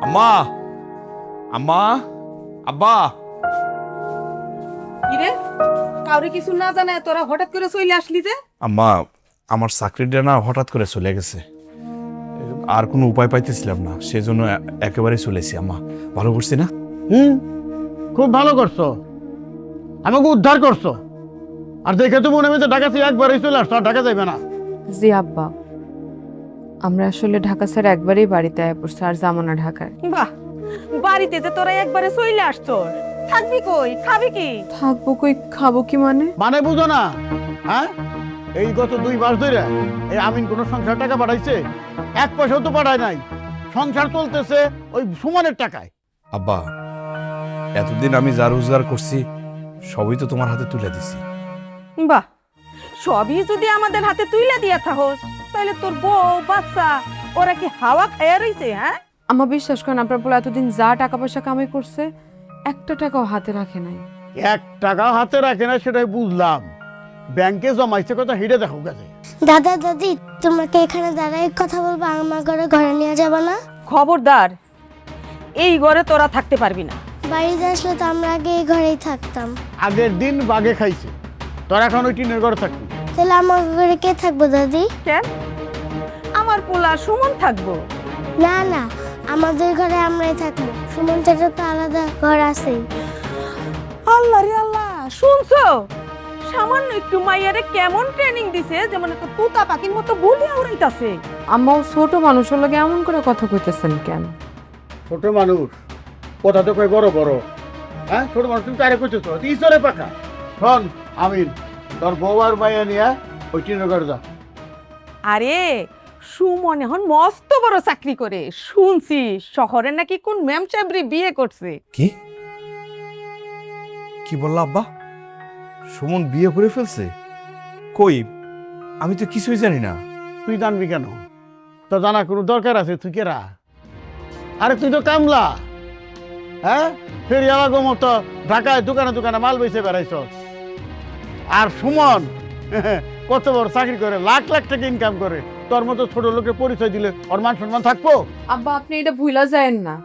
আম্মা, আম্মা, আব্বা। কিরে কাউরে কিছু না জানায় তোরা হঠাৎ করে চলে আসলি যে? আম্মা, আমার চাকরিটা না হঠাৎ করে চলে গেছে, আর কোনো উপায় পাইতেছিলাম না, সেজন্য একেবারে চলেছি। আম্মা, ভালো করছি না? খুব ভালো করছো, আমাকে উদ্ধার করছো। আর দেখে তো মনে হচ্ছে ঢাকা থেকে একবারই চলে আসছো, আর ঢাকা যাইবে না। জি আব্বা, আমরা আসলে ঢাকা স্যার একবারেই বাড়িতে আয়া পড়ছি, আর যাবো না ঢাকায়। বাহ, বাড়িতে যে তোরা একবারে চলে আসতো, থাকবি কই, খাবি কি? থাকবো কই, খাবো কি মানে? মানে বুঝো না? হ্যাঁ, এই গত 2 মাস ধরে এই আমিন কোনো সংসার টাকা পাঠাইছে? 1 পয়সাও তো পাঠায় নাই। সংসার চলতেছে ওই সুমনের টাকায়। আব্বা, এতদিন আমি যা রোজগার করছি সবই তো তোমার হাতে তুলে দিছি। বাহ, সবই যদি আমাদের হাতে তুইলা দিয়া থাকস, তাহলে তোর বউ বাচ্চা ওরা কি হাওয়া খায়া রইছে? হ্যাঁ, আমার বিশ্বাস করেন, আপনার বলে এতদিন যা টাকা পয়সা কামাই করছে একটা টাকাও হাতে রাখে নাই। 1 টাকা হাতে রাখে না সেটাই বুঝলাম, ব্যাংকে জমাইছে কথা হিড়ে দেখো গেছে। দাদা দাদি, তোমাকে এখানে দাঁড়াই কথা বলবো, আমার ঘরে নিয়ে যাবে না? খবরদার, এই ঘরে তোরা থাকতে পারবি না। বাড়িতে আসলে তো আমরা আগে এই ঘরেই থাকতাম। আগের দিন বাগে খাইছে, তোর এখন ওই টিনের ঘরে থাকবি। তাহলে আমার ঘরে কে থাকবো দাদি? কেন? আমার পোলা সুমন থাকবো? না না, আমাদের ঘরে আমরাই থাকবো। সুমন চাচার তো আলাদা ঘর আছেই। আল্লাহ রে আল্লাহ, শুনছো? সামান্য একটু মাইয়ারে কেমন ট্রেনিং দিছে, যেমন একটা তুতা পাখির মতো বলিয়া উড়াইতাছে। আম্মাও ছোট মানুষের লগে এমন করে কথা কইতেছেন কেন? ছোট মানুষ কথা তো কই বড় বড়। হ্যাঁ, ছোট মানুষ তুমি তারে কইতেছো তিসরে পাকা। শোন আমিন, তোর বউ আর মাইয়া নিয়ে ওই টিনের ঘরে যা। আরে সুমন এখন মস্ত বড় চাকরি করে, শুনছি শহরে নাকি কোন ম্যাম চাবরি বিয়ে করছে। কি কি বললা আব্বা? সুমন বিয়ে করে ফেলছে? কই, আমি তো কিছুই জানি না। তুই জানবি কেন? তো জানা কোনো দরকার আছে? তুই কেরা? আরে তুই তো কামলা। হ্যাঁ, ফেরিয়ালা গো মতো ঢাকায় দোকানে দোকানে মাল বেচে বেড়াইছ। আর সুমন কত বড় চাকরি করে, লাখ লাখ টাকা ইনকাম করে। তোর মতো ছোট লোকের পরিচয় দিলে ওর মান সম্মান থাকবো? আব্বা, আপনি এটা ভুলা যায়েন না,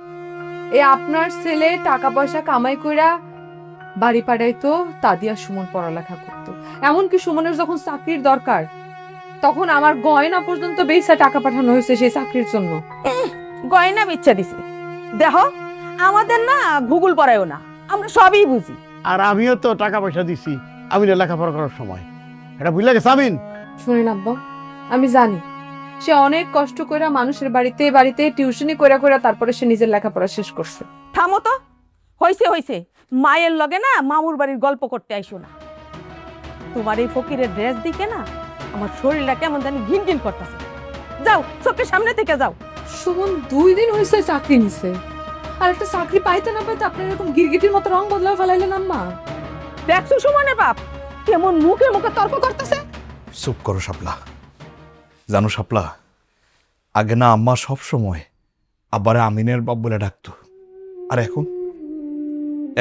এই আপনার ছেলে টাকা পয়সা কামাই কইরা বাড়ি পাড়াইতো, তা দিয়া সুমন পড়ালেখা করতো। এমনকি সুমনের যখন চাকরির দরকার, তখন আমার গয়না পর্যন্ত বেচা টাকা পাঠানো হয়েছে সেই চাকরির জন্য। গয়না বিচ্ছা দিছে। দেখো, আমাদের না ভূগোল পড়ায়ও না, আমরা সবই বুঝি। আর আমিও তো টাকা পয়সা দিছি আমিনের লেখাপড়া করার সময়। এটা বুঝলে গেছে আমিন? শুনেন আব্বা, আমি জানি সে অনেক কষ্ট কইরা মানুষের বাড়িতে বাড়িতে টিউশনি কইরা কইরা তারপরে সে নিজের লেখাপড়া শেষ করছে। থামো তো, হইছে হইছে, মায়ের লগে না মামুর বাড়ির গল্প করতে আইসো না। তোমার এই ফকিরের ড্রেস দিকে না আমার শরীরটা কেমন জানি ঘিন ঘিন করতেছে। যাও, চোখের সামনে থেকে যাও। সুমন 2 দিন হয়েছে চাকরি নিছে, আর একটা চাকরি পাইতে না পাইতে আপনি এরকম গিরগিটির মতো রং বদলায় ফেলাইলেন আম্মা। দেখছো সুমনের বাপ কেমন মুখে মুখে তর্ক করতেছে? চুপ করো শাপলা। জানো শাপলা, আগে না আম্মা সব সময় আব্বারে আমিনের বাপ বলে ডাকতো, আর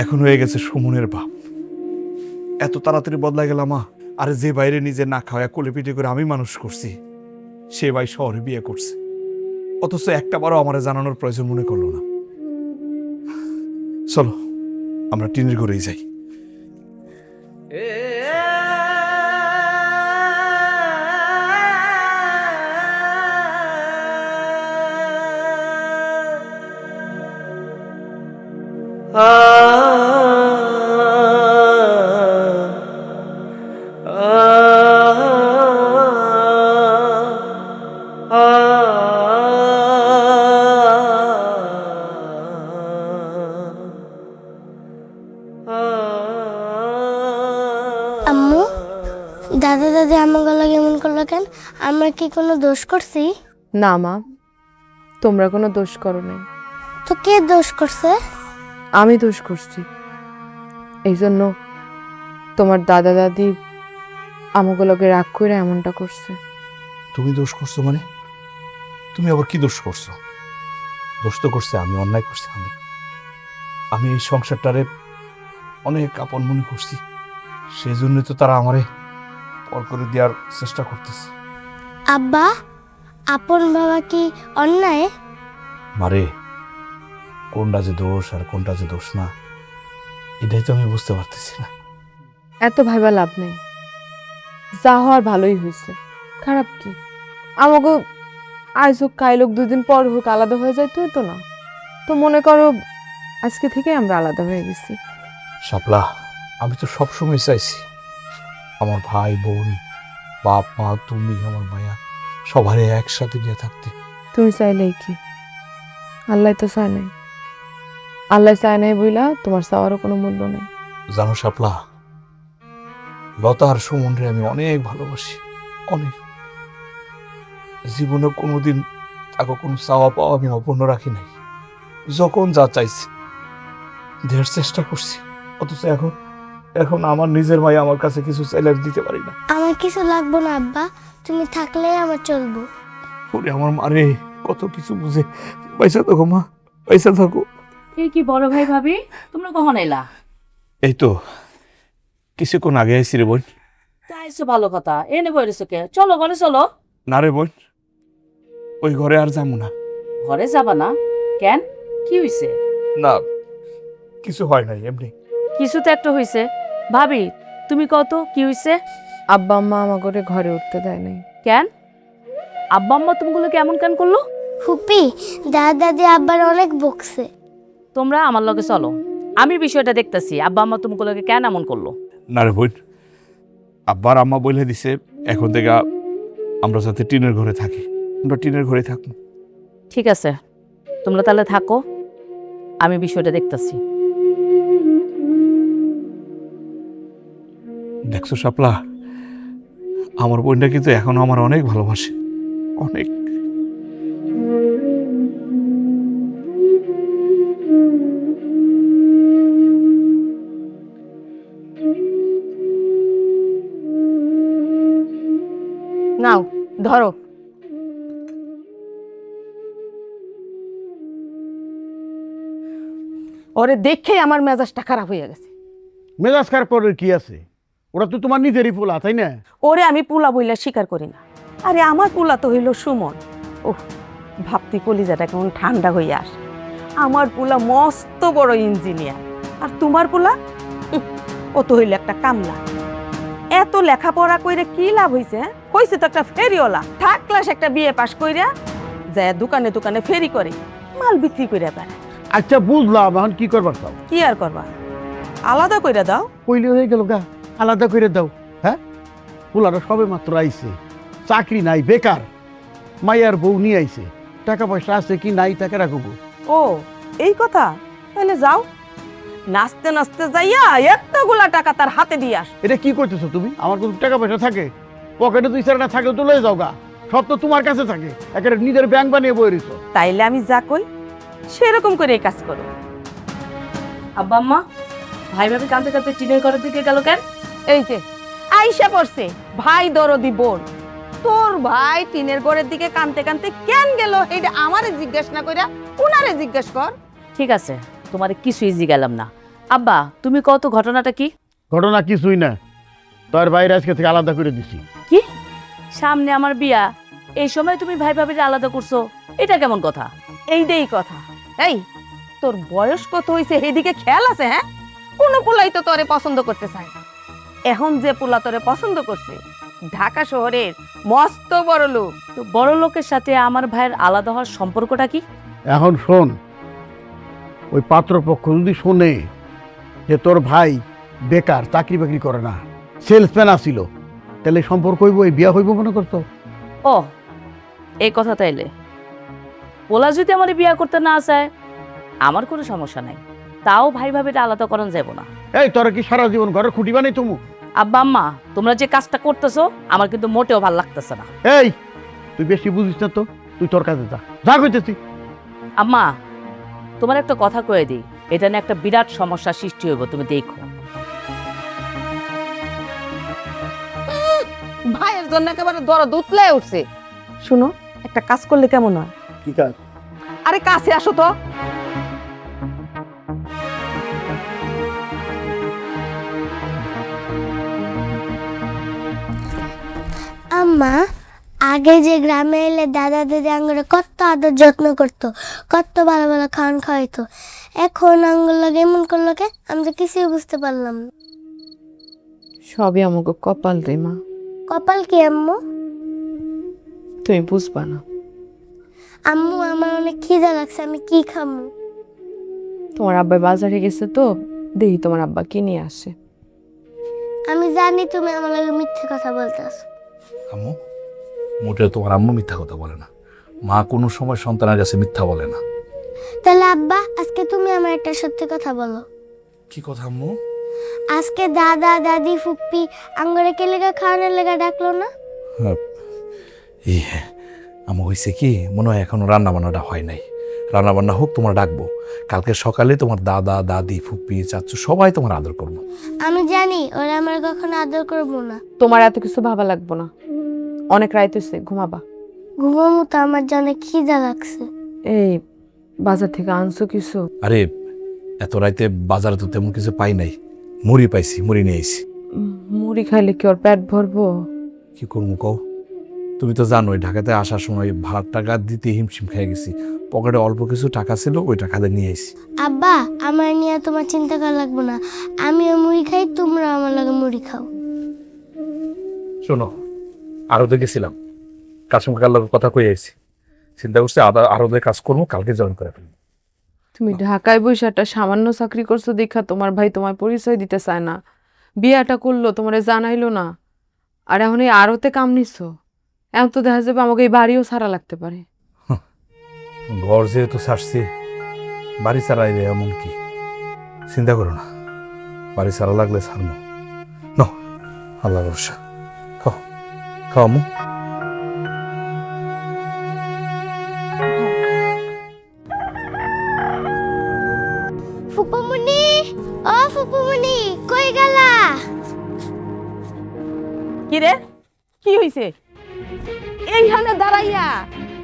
এখন হয়ে গেছে সুমনের বাপ। এত তাড়াতাড়ি বদলা গেল মা। আরে যে বাইরে নিজে না খাওয়া কোলে পিঠে করে আমি মানুষ করছি, সে ভাই শহরে বিয়ে করছে, অথচ একটা বারও আমারে জানানোর প্রয়োজন মনে করলো না। চলো আমরা টিনের ঘরেই যাই। আম্মু, দাদা দাদি আমার লাগে এমন করলো কেন? আমরা কি কোনো দোষ করছি? না মা, তোমরা কোনো দোষ করো নাই, তো কে দোষ করছে? আমি দোষ করছি। এই জন্য তোমার দাদা দাদি আমাকে লগে রাগ করে এমনটা করছে। তুমি দোষ করছো মানে? তুমি আবার কি দোষ করছো? দোষ তো করছে আমি, অন্যায় করছি আমি এই সংসারটারে অনেক আপন মনে করছি, সেই জন্যই তো তারা আমারে পর করে দেওয়ার চেষ্টা করতেছে। আব্বা, আপন বাবা কি অন্যায়? মারে, কোনটা যে দোষ আর কোনটা যে দোষ না, এটাই তো আমি বুঝতে পারতেছি না। এত ভাইবা লাভ নেই, যা হওয়ার ভালোই হয়েছে, খারাপ কি? আমাকে আজ হোক কাল হোক 2 দিন পর হোক আলাদা হয়ে যাইতে হতো না? তো মনে করো আজকে থেকে আমরা আলাদা হয়ে গেছি। শাপলা, আমি তো সবসময় চাইছি আমার ভাই বোন, বাপ মা, তুমি, আমার মায়া সবারই একসাথে নিয়ে থাকতে। তুমি চাইলেই কি, আল্লাহ তো চায় নাই। আল্লাহ চায় নাই বইলা তোমার চাওয়ারও কোনো মূল্য নেই। জানো শাপলা, লতা আর সুমনরে আমি অনেক ভালোবাসি, অনেক। জীবনে কোনোদিন তাকে কোনো চাওয়া পাওয়া আমি অপূর্ণ রাখি নাই। যখন যা চাইছি দেওয়ার চেষ্টা করছি, অথচ এখন এখন আমার নিজের মাই আমার কাছে কিছু চাইলে আমি দিতে পারি না। আমার কিছু লাগবে না আব্বা, তুমি থাকলেই আমার চলবো। ওরে আমার মারে, কত কিছু বুঝে। পয়সা থাকো মা, পয়সা থাকো। এই কি বড় ভাই ভাবি, তোমরা কখন এলা? এই তো কিছুক্ষণ আগে আইসি রে বোন। তাইছো ভালো কথা, এনে বইরেছো কে? চলো ঘরে চলো। না রে বোন, ওই ঘরে আর যাবো না। ঘরে যাবা না কেন? কি হইছে? না, কিছু হয় নাই, এমনি। কিছু তো একটা হইছে। ভাবি তুমি কত কি হইছে? আব্বা আম্মা আমাকে ঘরে উঠতে দেয় নাই। কেন? আব্বা আম্মা তুমগুলো কেমন কেন করলো? ফুপি, দাদা দাদি আব্বার অনেক বকছে। তোমরা আমার লগে চলো, আমি বিষয়টা দেখতেছি। আব্বা আম্মা তুমগুলোকে কেন এমন করলো? না রে বোন, আব্বার আম্মা বলে দিছে এখন থেকে আমরা যাতে টিনের ঘরে থাকি, আমরা টিনের ঘরে থাকবো। ঠিক আছে, তোমরা তাহলে থাকো, আমি বিষয়টা দেখতেছি। দেখছো শাপলা, আমার বোনটা কিন্তু এখনো আমার অনেক ভালোবাসে, অনেক। নাও ধরো। ওরে দেখে আমার মেজাজটা খারাপ হয়ে গেছে। মেজাজ খারাপ করার কি আছে? ওরা তো তোমার নিজেরই পোলা, তাই না? ওরে আমি পোলা বইলা স্বীকার করি না। আরে আমার পোলা তো হইল সুমন। ওহ, ভাবতি কলিজাটা কেমন ঠান্ডা হইয়া আসে। আমার পোলা মস্ত বড় ইঞ্জিনিয়ার, আর তোমার পোলা ও তো হইল একটা কামলা। এত লেখাপড়া কইরে কি লাভ হইছে? হইছে তো একটা ফেরিওয়ালা, থার্ড ক্লাস একটা বিএ পাস কইরা যায় দোকানে দোকানে ফেরি করে মাল বিক্রি কইরা বেড়ায়। আচ্ছা বুঝলাম, এখন কি করবার চাও? কি আর করবা, আলাদা কইরা দাও। কইলে হয়ে গেল গা, আলাদা করে দাও। হ্যাঁ, পোলাটা সবে মাত্র আইছে, চাকরি নাই, বেকার। মাইয়ার বউ নিয়ে আইছে, টাকা পয়সা আছে কি নাই তাকে রাখবো। ও এই কথা, তাহলে যাও, নাচতে নাচতে যাইয়া এতগুলা টাকা তার হাতে দিয়ে আস। এটা কি করতেছো তুমি? আমার কোনো টাকা পয়সা থাকে পকেটে? 2-4 থাকলে তো লয়ে যাও গা, সব তো তোমার কাছে থাকে। একেবারে নিজের ব্যাংক বানিয়ে বই রইছো। তাইলে আমি যা কই সেরকম করে কাজ করো। আব্বা আম্মা, ভাই ভাবি কাঁদতে কাঁদতে টিনের ঘরের দিকে গেল কেন? এই যে আইসা পড়ছে ভাই দরদি বোন। তোর ভাই টিনের ঘরের দিকে কানতে কানতে কেন গেল এইটা আমারে জিজ্ঞেস না কইরা উনারে জিজ্ঞেস কর। ঠিক আছে, তোমার কিছুই জিগালাম না। আব্বা তুমি কত ঘটনাটা কি? ঘটনা কিছুই না, তোর বাইরে আজকে থেকে আলাদা করে দিছি। কি সামনে আমার বিয়া, এই সময় তুমি ভাই ভাবির আলাদা করছো, এটা কেমন কথা? এইটাই কথা। এই তোর বয়স কত হইছে এদিকে খেয়াল আছে? হ্যাঁ, কোনো পোলাই তো তোরে পছন্দ করতে চায় না। এখন যে পোলা তোরে পছন্দ করছে ঢাকা শহরের মস্ত বড় লোক। তো বড় লোকের সাথে আমার ভাইয়ের আলাদা হওয়ার সম্পর্কটা কি? এখন শোন, ওই পাত্রপক্ষ যদি শোনে যে তোর ভাই বেকার, চাকরি বাকরি করে না, সেলসম্যান আসিল, তাহলে সম্পর্ক হইব, এই বিয়া হইব মনে করতো? ও এই কথা তাইলে পোলা যদি আমার বিয়া করতে না চায় আমার কোনো সমস্যা নাই, তাও ভাই ভাবিটা আলাদা করণ যাব না। এই তোরা কি সারা জীবন ঘরে খুঁটি বানাই তুমি? আব্বা আম্মা, তোমরা যে কাজটা করতেছো আমার কিন্তু মোটেও ভালো লাগতেছে না। এই তুই বেশি বুঝিস না তো, তুই তোর কাছে যা, যা কইতেছি। আম্মা তোমার একটা কথা কয়ে দিই, এটা নিয়ে একটা বিরাট সমস্যা সৃষ্টি হইব, তুমি দেখো। ভাইয়ের জন্য একেবারে দরদ উতলায় উঠছে। শুনো, একটা কাজ করলে কেমন হয়? কি কাজ? আরে কাছে আসো তো। আম্মা, আগে যে গ্রামে এলে দাদা দিদি আঙ্গুরে কত আদর যত্ন করতো, কত ভালো ভালো খাওয়ান খাওয়াইতো। এখন আঙ্গুর লাগে এমন করলো কে, আমি তো কিছুই বুঝতে পারলাম না। সবই আমাকে কপাল রে মা, কপাল কি আম্মু? তুমি বুঝবা না। আম্মু আমার অনেক খিদা লাগছে, আমি কি খামু? তোমার আব্বা বাজারে গেছে তো, দেখি তোমার আব্বা কি নিয়ে আসে। আমি জানি তুমি আমার লাগে মিথ্যে কথা বলতেছো। আম্মু, মোটেও তোমার আম্মু মিথ্যা কথা বলে না। মা কোনো সময় সন্তানের কাছে মিথ্যা বলে না। তাহলে আব্বা, আজকে তুমি আমার একটা সত্যি কথা বলো। কি কথা আম্মু? আজকে দাদা দাদি ফুপ্পি আঙ্গুরে কে লেগা খাওয়ানোর লেগা ডাকলো না? আমার হয়েছে কি, মনে হয় এখনো রান্না বান্নাটা হয় নাই। রান্না বান্না হোক, তোমার ডাকবো। কালকে সকালে তোমার দাদা দাদি ফুপ্পি চাচু সবাই তোমার আদর করবো। আমি জানি ওরা আমার কখনো আদর করবো না। তোমার এত কিছু ভাবা লাগবো না, অনেক রাইত হয়েছে, ঘুমাবা। ঘুমামু তো, আমার জন্য খিদা লাগছে। এই বাজার থেকে আনছো কিছু? আরে এত রাইতে বাজারে তো তেমন কিছু পাই নাই, মুড়ি পাইছি, মুড়ি নিয়ে আইছি। মুড়ি খাইলে কি ওর পেট ভরবো? কি করবো কও? তুমি তো জানোই ঢাকাতে আসার সময় ভাড়ার টাকা দিতে হিমশিম খেয়ে গেছি। পকেটে অল্প কিছু টাকা ছিল, ওই টাকাতে নিয়ে আইছি। আব্বা, আমার নিয়ে তোমার চিন্তা করা লাগবো না। আমিও মুড়ি খাই, তোমরা আমার লাগে মুড়ি খাও। শোনো, আরতে গেছিলাম, কাস্টমার লোক কথা কই আইছি। চিন্তা করছি আরতে কাজ করবো, কালকে জয়েন করে ফেলবো। তুমি ঢাকায় বসে একটা সামান্য চাকরি করছো দেখা তোমার ভাই তোমার পরিচয় দিতে চায় না, বিয়াটা করলো তোমারে জানাইলো না, আর এখন এই আরতে কাম নিছো। এখন তো দেখা যাবে আমাকে এই বাড়িও ছাড়া লাগতে পারে। ঘর যেহেতু ছাড়ছি, বাড়ি ছাড়াই রে এমন কি? চিন্তা করো না, বাড়ি ছাড়া লাগলে ছাড়বো। ন আল্লাহ ভরসা। খাও খাও আম্মু। ফুপুমনি, ও ফুপুমনি, কই গেলা? কি রে, কি হইছে? এইখানে দাঁড়াইয়া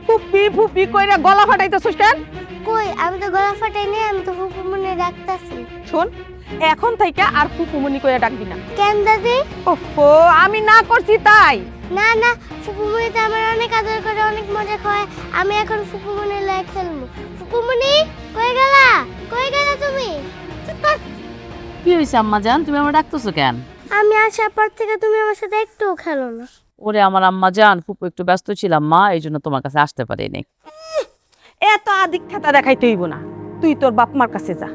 ফুপি ফুপি কইরা গলা ফাটাইতেছিস কেন? কই, আমি তো গলা ফাটাই নাই, আমি তো ফুপুমনি ডাকতাছি। শোন, এখন থেকে আর ফুপুমনি কইরা ডাকবি না। কেন দাদি? ওফো, আমি না করছি তাই। না না, ফুপুমনি তো আমার অনেক আদর করে, অনেক মজা খাওয়ায়। আমি এখন ফুপুমনির লাগে খেলবো। ফুপুমনি, কই গেলা? কই গেলা তুমি? কি হয়েছে আম্মা জান, তুমি আমার ডাকতেছো কেন? আমি আসার পর থেকে তুমি আমার সাথে একটুও খেলো না। ওরে আমার আম্মা জান, ফুপু একটু ব্যস্ত ছিলাম মা, এই জন্য তোমার কাছে আসতে পারিনি। এত আদিক্ষেতা দেখাইতে হইব না, তুই তোর বাপ মার কাছে যা।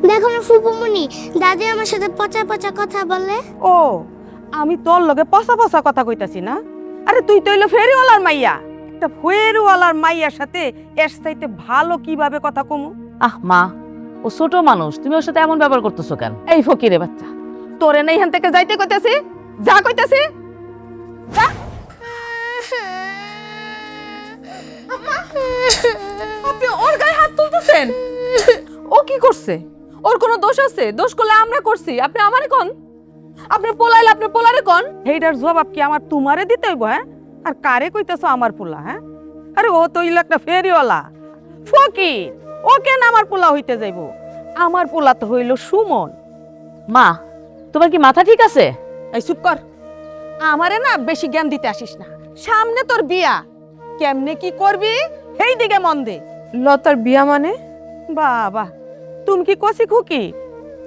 দেখো না ফুপুমনি, দাদি আমার সাথে পচা পচা কথা বলে। ও, আমি তোর লগে পচা পচা কথা কইতাছি না? আরে তুই তো হইলো ফেরিওয়ালার মাইয়া। একটা ফেরিওয়ালার মাইয়ার সাথে এর চাইতে ভালো কিভাবে কথা কমু? আহ মা, ও ছোট মানুষ, তুমি ওর সাথে এমন ব্যবহার করতেছো কেন? এই ফকিরে বাচ্চা, তোরে না এখান থেকে যাইতে কইতাছি, যা কইতাছি যা। আপনি ওর গায়ে হাত তুলতেছেন? ও কি করছে? ওর কোনো দোষ আছে? দোষ করলে আমরা করছি, আপনি আমারে কোন? আপনি পোলাইলে আপনি পোলারে কোন? এইটার জবাব কি আমার তোমারে দিতে হইব? হ্যাঁ, আর কারে কইতাছো আমার পোলা? হ্যাঁ, আরে ও তো হইলো একটা ফেরিওয়ালা ফকির, ও কেন আমার পোলা হইতে যাইব? আমার পোলা তো হইল সুমন। মা, তোমার কি মাথা ঠিক আছে? এই চুপ কর, আমারে না বেশি জ্ঞান দিতে আসিস না। সামনে তোর বিয়া, কেমনে কি করবি সেই দিকে মন দে। লতার বিয়া মানে? বাবা, তুমি কি কষি খুকি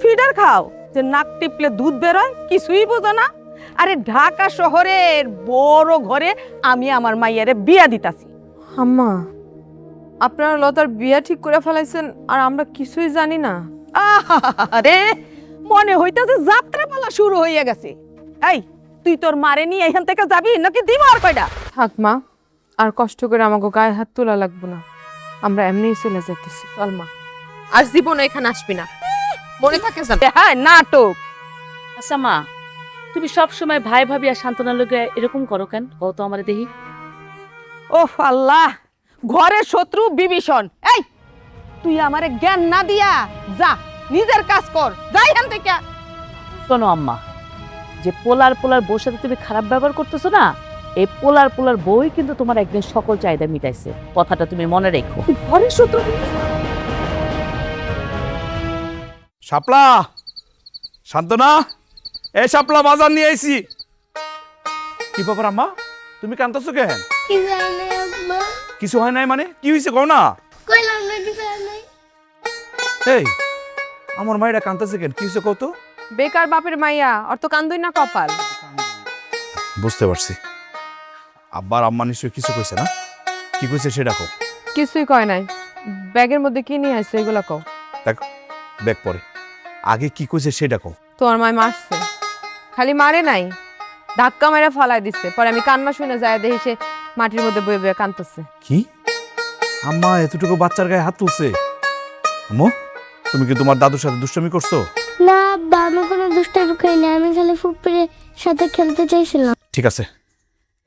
ফিডার খাও যে নাক টিপলে দুধ বেরোয়? কিছুই বোঝো না? আরে ঢাকা শহরের বড় ঘরে আমি আমার মাইয়ারে বিয়া দিতাছি। আম্মা, আপনারা লতার বিয়া ঠিক করে ফেলাইছেন আর আমরা কিছুই জানি না? আরে মনে হইতাছে যাত্রা পালা শুরু হইয়া গেছে। এই, তুই তোর মারে নিয়ে এখান থেকে যাবি নাকি দিব আর কয়টা? থাক মা, আর কষ্ট করে আমাকে গায়ে হাত তোলা লাগবো না, আমরা এমনিই চলে যেতেছি। চল মা, আর জীবনে এখানে আসবি না, মনে থাকে যেন। হ্যাঁ, নাটক। আচ্ছা মা, তুমি সব সময় ভাই ভাবি আর সান্ত্বনার লোকে এরকম করো কেন? কও তো আমারে দেখি। ওহ আল্লাহ, ঘরের শত্রু বিভীষণ। এই, তুই আমারে জ্ঞান না দিয়া যা, নিজের কাজ কর, যাই এখান থেকে। শোনো আম্মা, যে পোলার বউর সাথে তুমি খারাপ ব্যবহার করতেছো না, এই পোলার বউই কিন্তু তোমার একদিন সকল চাহিদা মিটাইছে। কথাটা তুমি মনে রেখো। ঘরের শত্রু। শাপলা, শান্তনা, এই শাপলা বাজার নিয়ে আইছি। কি ব্যাপার আম্মা, তুমি কান্দতেছো কেন? কিছু হয় নাই আব্বা, কিছু হয় নাই মানে কি হয়েছে কও না। কইলাম না কিছু হয় নাই। এই আমার মায়েরা কাঁদতেছে কেন, কি হয়েছে কও তো। বেকার বাপের মাইয়া অর তো কান্দুই না কপাল। বুঝতে পারছি, আব্বার আম্মা নিশ্চয়ই কিছু কইছে না, কি কইছে সেটা কও। কিছুই কয় নাই। ব্যাগের মধ্যে কি নিয়ে আসছে এগুলা কও। দেখ ব্যাগ পরে, আগে কি কইছে সেটা কও। তোমার মায় মারছে, খালি মারে নাই, ধাক্কা মেরে ফালাই দিচ্ছে। পরে আমি কান্না শুনে যায় দেখি সে মাটির মধ্যে বয়ে বয়ে কান্দতেছে। কি আম্মা এতটুকু বাচ্চার গায়ে হাত তুলছে? আম্মু তুমি কি তোমার দাদুর সাথে দুষ্টামি করছো? না আব্বা, আমি কোনো দুষ্টামি করিনি, আমি খালি ফুপির সাথে খেলতে চাইছিলাম। ঠিক আছে,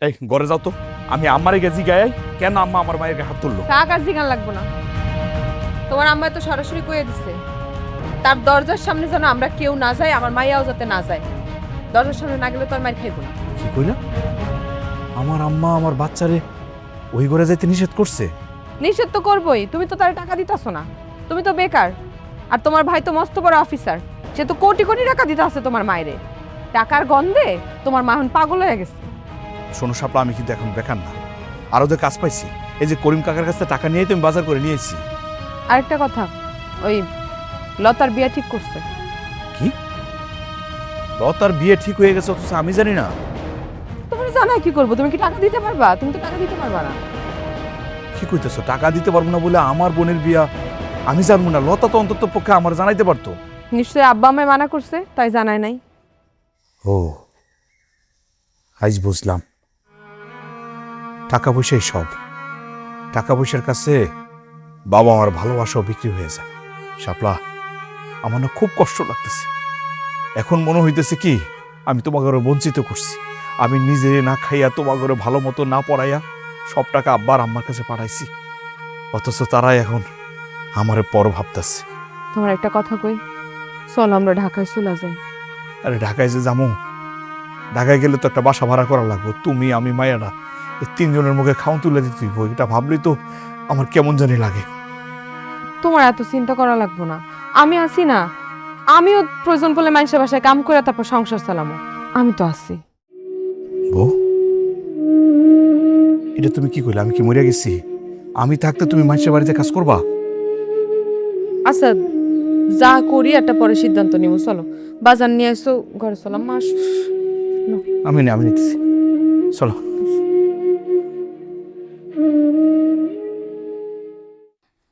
এই ঘরে যাও তো, আমি আম্মারে গেছি গায়ে কেন আম্মা আমার মায়ের গায়ে হাত তুললো। টাক আর জিগান লাগবো না, তোমার আম্মা তো সরাসরি কয়ে দিচ্ছে তার দরজার সামনে যেন আমরা কেউ না যাই, আমার মাইয়াও যাতে না যায়। দরজার সামনে না গেলে তোর মায়ের খাইবো না। কি কইলা? আমার আম্মা আমার বাচ্চারে ওই ঘরে যাইতে নিষেধ করছে? নিষেধ তো করবোই, তুমি তো তার টাকা দিতেছো না, তুমি তো বেকার। আর তোমার ভাই তো মস্ত বড় অফিসার, সে তো কোটি কোটি টাকা দিতে আছে তোমার মায়েরে। টাকার গন্ধে তোমার মা এখন পাগল হয়ে গেছে। শোনো শাপলা, আমি কিন্তু এখন বেকার না, আরো যে কাজ পাইছি। এই যে করিম কাকার কাছে টাকা নিয়ে তুমি বাজার করে নিয়েছি। আরেকটা কথা, ওই লতার বিয়া ঠিক করছে। কি লতার বিয়ে ঠিক হয়ে গেছে অথচ আমি জানি না? তুমি জানাই কি করবো? তুমি কি টাকা দিতে পারবা? তুমি তো টাকা দিতে পারবা না। কি কইতেছো? টাকা দিতে পারবো না বলে আমার বোনের বিয়া আমি জানবো না? লতা তো অন্তত পক্ষে আমার জানাইতে পারতো। নিশ্চয়ই আব্বা আমায় মানা করছে, তাই জানায় নাই। ও আজ বুঝলাম, টাকা পয়সাই সব। টাকা পয়সার কাছে বাবা আমার ভালোবাসাও বিক্রি হয়ে যায়। শাপলা, আমার না খুব কষ্ট লাগতেছে। এখন মনে হইতেছে কি আমি তোমাকে আরো বঞ্চিত করছি। আমি নিজে না খাইয়া তোমাকে আরো ভালো মতো না পড়াইয়া সব টাকা আব্বার আম্মার কাছে পাঠাইছি, অথচ তারাই এখন আমারে পর ভাবতেছে। তোমার একটা কথা কই, চল আমরা ঢাকায় চলে যাই। আরে ঢাকায় যে যাবো, ঢাকায় গেলে তো একটা বাসা ভাড়া করা লাগবে। তুমি আমি মায়াটা এই তিনজনের মুখে খাওয়া তুলে দিতে হইব। এটা ভাবলেই তো আমার কেমন জানি লাগে। তোমার এত চিন্তা করা লাগবো না, আমি আছি না। আমিও প্রয়োজন পড়লে মানুষের বাসায় কাম করে তারপর সংসার চালামো, আমি তো আছি। বউ, এটা তুমি কি কইলে? আমি কি মরিয়া গেছি? আমি থাকতে তুমি মানুষের বাড়িতে কাজ করবা? আচ্ছা যা করি একটা পরে সিদ্ধান্ত নিব। চলো বাজার নিয়ে এসো, ঘরে চলাম। মাস আমি নিতেছি, চলো।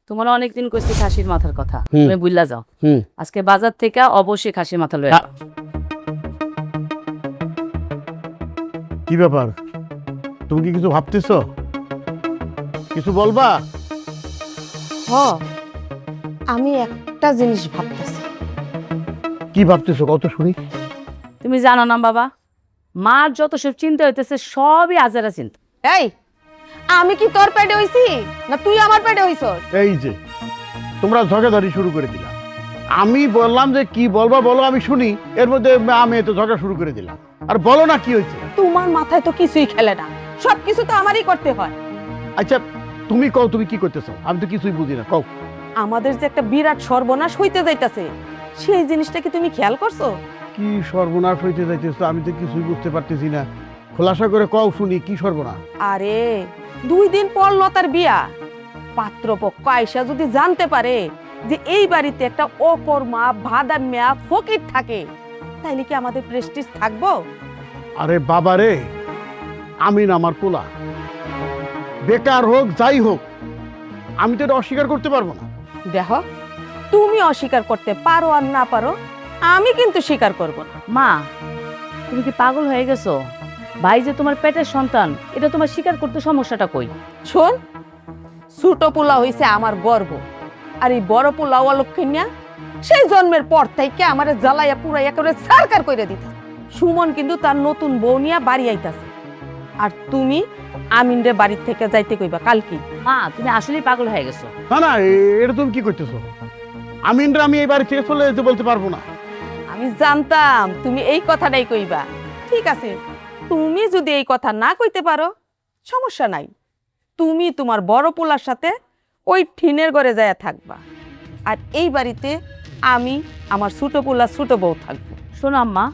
তোমার অনেকদিন কইছি খাসির মাথার কথা, তুমি বুঝলা যাও। আজকে বাজার থেকে অবশ্যই খাসির মাথা লয়ে আসবা। কি ব্যাপার, তুমি কি কিছু ভাবতেছ? কিছু বলবা? হ, আমি একটা জিনিস ভাবতেছি। কি ভাবতেছো কত শুনি? তুমি জানো না বাবা, মার যত সব চিন্তা হইতেছে সবই আজেরা চিন্তা। এই, আমি কি তোর পেটে হইছি না তুই আমার পেটে হইছস? এই যে তোমরা ঝগড়াঝড়ি শুরু করে দিলা। আমি বললাম যে কি বলবা বলো, আমি শুনি, এর মধ্যে আমি তো ঝগড়া শুরু করে দিলাম। আর বলো না কি হয়েছে। তোমার মাথায় তো কিছুই খেলে না, সব কিছু তো আমারই করতে হয়। আচ্ছা তুমি কও, তুমি কি করতেছো? আমি তো কিছুই বুঝি না, কও। আমাদের যে একটা বিরাট সর্বনাশ হইতে যাইতাছে, সেই জিনিসটা কি তুমি খেয়াল করছো? কি সর্বনাশ হইতে যাইতেছো? আমি তো কিছুই বুঝতে পারতেছি না, খোলাসা করে কও শুনি, কি সর্বনাশ? আরে 2 দিন পর লতার বিয়া। পাত্রপক্ষ আয়সা যদি জানতে পারে যে এই বাড়িতে একটা অকর্মা ভাদাম্যা ফকির থাকে, তাইলে কি আমাদের প্রেস্টিজ থাকবো? আরে বাবা রে, আমি না আমার পোলা, বেকার হোক যাই হোক, আমি তো এটা অস্বীকার করতে পারবো না। দেখো, তুমি অস্বীকার করতে পারো আর না পারো, আমি কিন্তু স্বীকার করব না। মা, তুমি কি পাগল হয়ে গেছো? ভাই যে তোমার পেটের সন্তান, এটা তোমার স্বীকার করতে সমস্যাটা কই? শোন, ছোট পোলা হইছে আমার গর্ব, আর এই বড় পোলা অলক্ষিণা সেই জন্মের পর থেকে আমারে জ্বালাইয়া পুরাইয়া করে সরকার কইরা দিত। সুমন কিন্তু তার নতুন বউ নিয়া বাড়ি আইতাছে, আর তুমি আমিনরে বাড়ির থেকে যাইতে কইবা কালকে। মা, তুমি আসলেই পাগল হয়ে গেছো। না না, এটা তুমি কি করতেছো? আমি এই বাড়ি থেকে চলে যেতে বলতে পারবো না। আমি জানতাম তুমি এই কথাটাই কইবা। ঠিক আছে, তুমি যদি এই কথা না কইতে পারো সমস্যা নাই, তুমি তোমার বড় পোলার সাথে ওই ঠিনের ঘরে যায়া থাকবা, আর এই বাড়িতে আমি আমার ছোট পোলা ছোট বউ থাকবো। শোনো আম্মা,